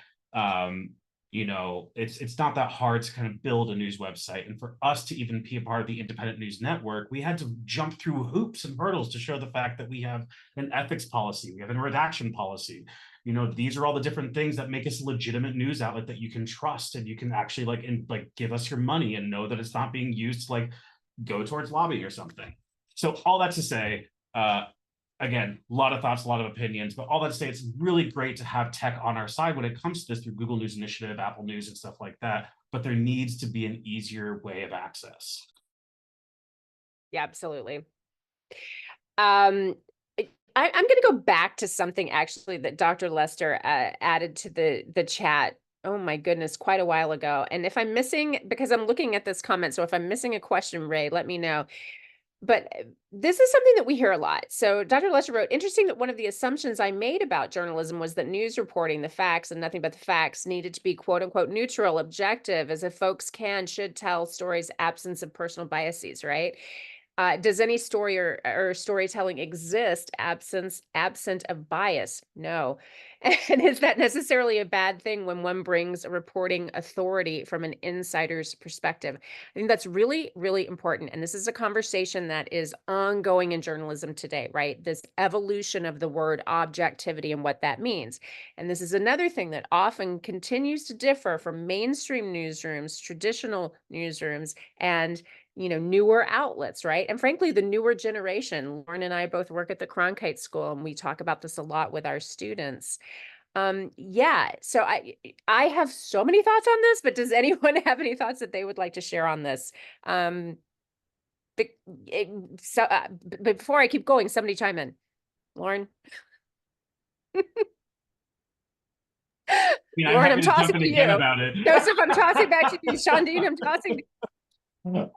you know, it's not that hard to kind of build a news website. And for us to even be a part of the independent news network, we had to jump through hoops and hurdles to show the fact that we have an ethics policy, we have a redaction policy. You know, these are all the different things that make us a legitimate news outlet that you can trust and you can actually like give us your money and know that it's not being used to like go towards lobbying or something. So all that to say, again, a lot of thoughts, a lot of opinions, but all that to say, it's really great to have tech on our side when it comes to this through Google News Initiative, Apple News, and stuff like that. But there needs to be an easier way of access. Yeah, absolutely. I'm going to go back to something actually that Dr. Lester added to the chat. Oh my goodness, quite a while ago. And if I'm missing, because I'm looking at this comment, so if I'm missing a question, Ray, let me know. But this is something that we hear a lot. So Dr. Lester wrote, interesting that one of the assumptions I made about journalism was that news reporting, the facts and nothing but the facts, needed to be quote unquote neutral, objective, as if folks should tell stories absence of personal biases, right? Does any story or storytelling exist absent of bias? No. And is that necessarily a bad thing when one brings a reporting authority from an insider's perspective? I think that's really, really important. And this is a conversation that is ongoing in journalism today, right? This evolution of the word objectivity and what that means. And this is another thing that often continues to differ from mainstream newsrooms, traditional newsrooms, and newer outlets, right? And frankly, the newer generation. Lauren and I both work at the Cronkite School, and we talk about this a lot with our students. Yeah, so I have so many thoughts on this, but does anyone have any thoughts that they would like to share on this? Before I keep going, somebody chime in. Lauren? Lauren, I'm tossing to you. About it. Joseph, I'm tossing back to you. Shondine, I'm tossing.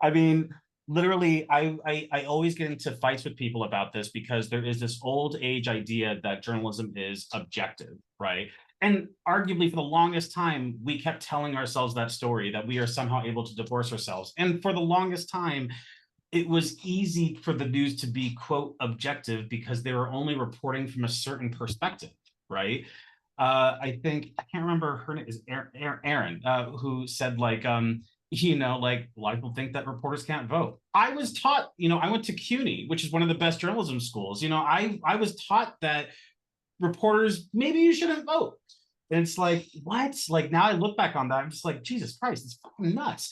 I mean, literally, I always get into fights with people about this because there is this old age idea that journalism is objective, right? And arguably for the longest time, we kept telling ourselves that story, that we are somehow able to divorce ourselves. And for the longest time, it was easy for the news to be, quote, objective because they were only reporting from a certain perspective, right? I think, I can't remember, her name is Erin, who said like, like a lot of people think that reporters can't vote. I was taught, I went to CUNY, which is one of the best journalism schools. I was taught that reporters, maybe you shouldn't vote. And it's like, what? Like now I look back on that, I'm just like, Jesus Christ, it's fucking nuts.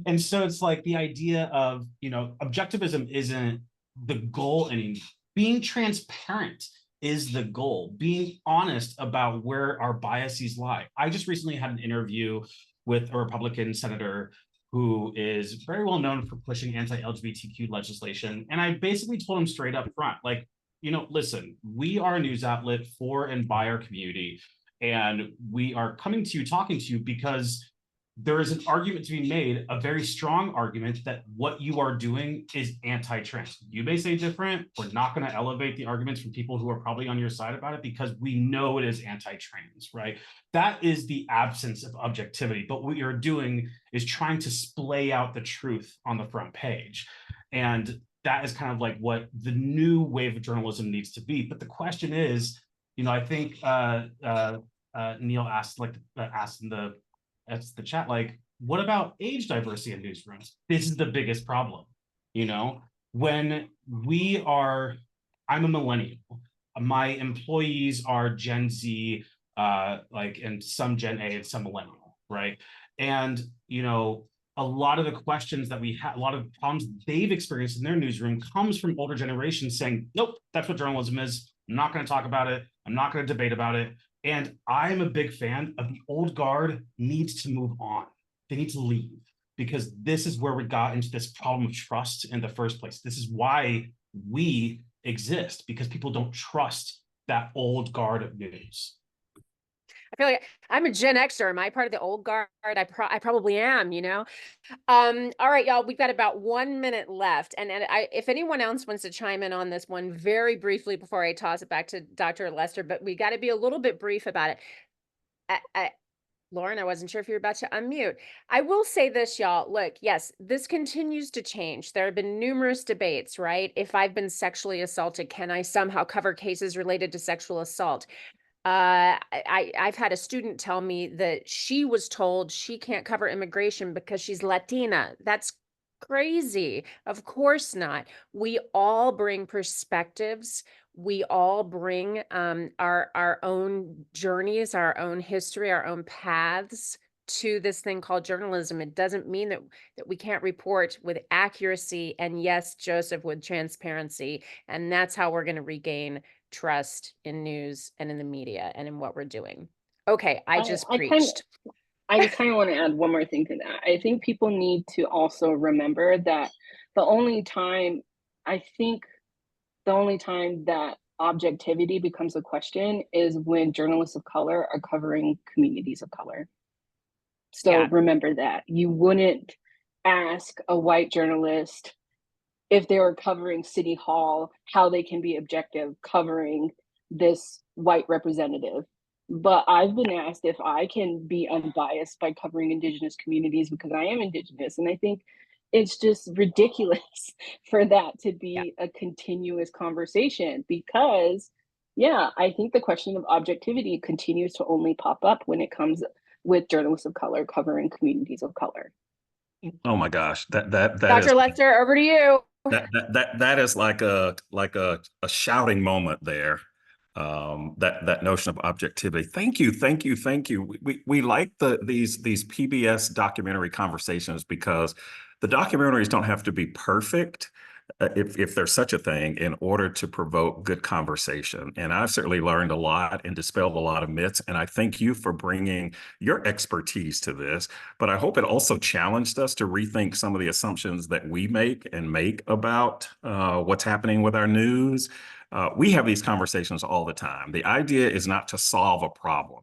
And so it's like the idea of, objectivism isn't the goal anymore. Being transparent is the goal. Being honest about where our biases lie. I just recently had an interview with a Republican senator who is very well known for pushing anti-LGBTQ legislation. And I basically told him straight up front, like, listen, we are a news outlet for and by our community. And we are coming to you, talking to you because there is an argument to be made, a very strong argument that what you are doing is anti-trans. You may say different. We're not going to elevate the arguments from people who are probably on your side about it because we know it is anti-trans, right? That is the absence of objectivity. But what you're doing is trying to splay out the truth on the front page. And that is kind of like what the new wave of journalism needs to be. But the question is, I think Neil asked in the chat, like, what about age diversity in newsrooms? This is the biggest problem. When I'm a millennial, my employees are Gen Z, and some Gen A and some millennial, right? And, a lot of the questions that we have, a lot of problems they've experienced in their newsroom comes from older generations saying, nope, that's what journalism is. I'm not going to talk about it. I'm not going to debate about it. And I'm a big fan of the old guard needs to move on. They need to leave because this is where we got into this problem of trust in the first place. This is why we exist, because people don't trust that old guard of news. I feel like I'm a Gen Xer. Am I part of the old guard? I probably am, you know? All right, y'all, we've got about 1 minute left. And if anyone else wants to chime in on this one very briefly before I toss it back to Dr. Lester, but we got to be a little bit brief about it. Lauren, I wasn't sure if you were about to unmute. I will say this, y'all. Look, yes, this continues to change. There have been numerous debates, right? If I've been sexually assaulted, can I somehow cover cases related to sexual assault? I've had a student tell me that she was told she can't cover immigration because she's Latina. That's crazy. Of course not. We all bring perspectives. We all bring our own journeys, our own history, our own paths to this thing called journalism. It doesn't mean that we can't report with accuracy and, yes, Joseph, with transparency. And that's how we're going to regain trust in news and in the media and in what we're doing. Okay, I just preached. I kind of want to add one more thing to that. I think people need to also remember that the only time that objectivity becomes a question is when journalists of color are covering communities of color. So remember that. You wouldn't ask a white journalist if they were covering City Hall how they can be objective covering this white representative. But I've been asked if I can be unbiased by covering Indigenous communities because I am Indigenous. And I think it's just ridiculous for that to be a continuous conversation because, I think the question of objectivity continues to only pop up when it comes with journalists of color covering communities of color. Oh my gosh, that Dr. Lester, over to you. That is like a shouting moment there. That notion of objectivity. Thank you. We like these PBS documentary conversations because the documentaries don't have to be perfect, if there's such a thing, in order to provoke good conversation. And I've certainly learned a lot and dispelled a lot of myths. And I thank you for bringing your expertise to this. But I hope it also challenged us to rethink some of the assumptions that we make about what's happening with our news. We have these conversations all the time. The idea is not to solve a problem,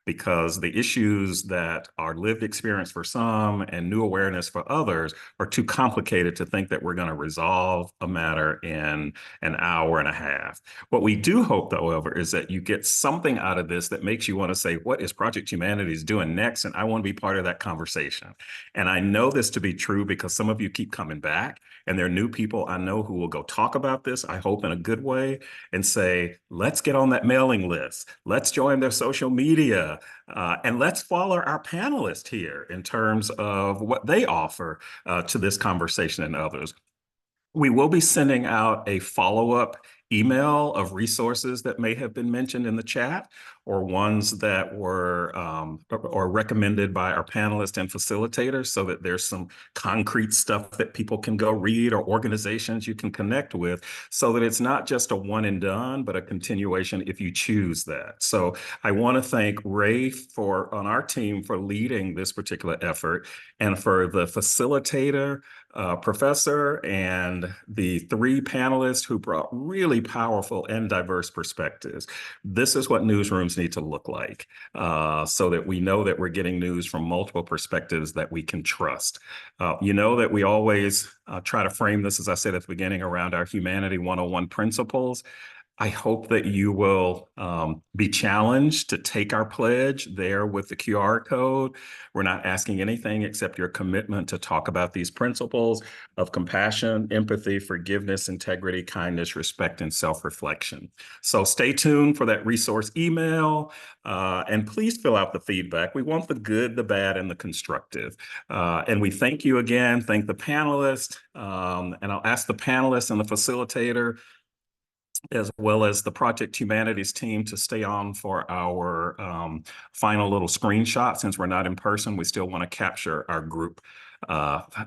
because the issues that are lived experience for some and new awareness for others are too complicated to think that we're going to resolve a matter in an hour and a half. What we do hope, however, is that you get something out of this that makes you want to say, what is Project Humanities doing next? And I want to be part of that conversation. And I know this to be true because some of you keep coming back, and there are new people I know who will go talk about this, I hope in a good way, and say, let's get on that mailing list. Let's join their social media. And let's follow our panelists here in terms of what they offer to this conversation and others. We will be sending out a follow-up email of resources that may have been mentioned in the chat, or ones that were or recommended by our panelists and facilitators, so that there's some concrete stuff that people can go read, or organizations you can connect with, so that it's not just a one and done, but a continuation if you choose that. So I want to thank Ray on our team for leading this particular effort, and for the facilitator, professor, and the three panelists who brought really powerful and diverse perspectives. This is what newsrooms need to look like, so that we know that we're getting news from multiple perspectives that we can trust. You know that we always try to frame this, as I said at the beginning, around our Humanity 101 principles. I hope that you will be challenged to take our pledge there with the QR code. We're not asking anything except your commitment to talk about these principles of compassion, empathy, forgiveness, integrity, kindness, respect, and self-reflection. So stay tuned for that resource email, and please fill out the feedback. We want the good, the bad, and the constructive. And we thank you again. Thank the panelists, and I'll ask the panelists and the facilitator, as well as the Project Humanities team, to stay on for our final little screenshot. Since we're not in person, we still want to capture our group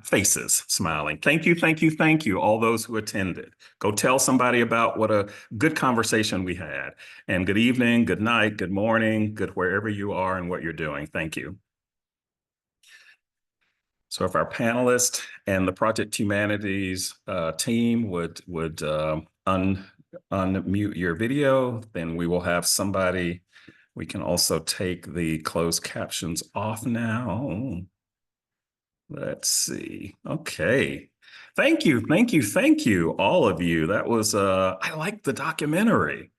faces smiling. Thank you, all those who attended. Go tell somebody about what a good conversation we had. And good evening, good night, good morning, good wherever you are and what you're doing. Thank you. So if our panelists and the Project Humanities team would unmute your video, then we will have somebody We can also take the closed captions off now. Let's see. Okay. Thank you, all of you. That was, I like the documentary.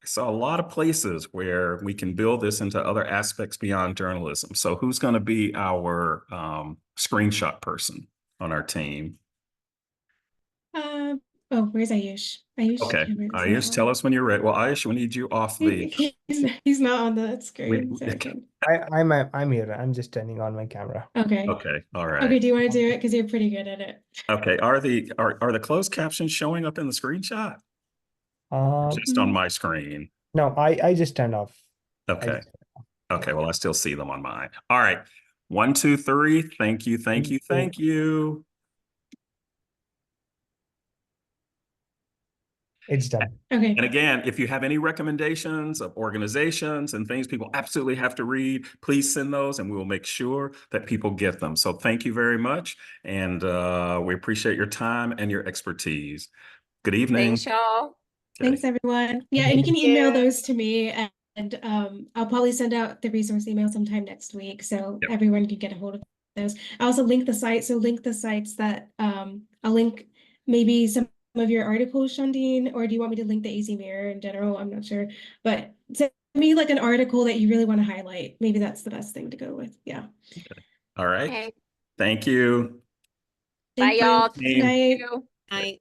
I saw a lot of places where we can build this into other aspects beyond journalism. So who's going to be our screenshot person on our team? Oh, where's Ayush? Ayush Okay, Cameron's not Ayush, tell on. us when you're ready. Well, Ayush, we need you off the. He's not on the screen, We- so I can. I'm here. I'm just turning on my camera. Okay. Okay, all Okay, right. do you want to do it? Because you're pretty good at it. Okay, are the closed captions showing up in the screenshot? Just on my screen. No, I just turned off. Okay. Okay, well, I still see them on mine. All right. 1, 2, 3. Thank you, thank you, thank you. It's done. Okay. And again, if you have any recommendations of organizations and things people absolutely have to read, please send those and we will make sure that people get them. So thank you very much. And we appreciate your time and your expertise. Good evening. Thanks, y'all. Thanks, everyone. Yeah, and you can email those to me, and I'll probably send out the resource email sometime next week, so everyone can get a hold of those. I also link the site, so link the sites that I'll link maybe some of your articles, Shandine, or do you want me to link the AZ Mirror in general? I'm not sure, but send me like an article that you really want to highlight. Maybe that's the best thing to go with. Yeah. All right. Okay. Thank you. Bye, y'all. Good night. Thank you. Night.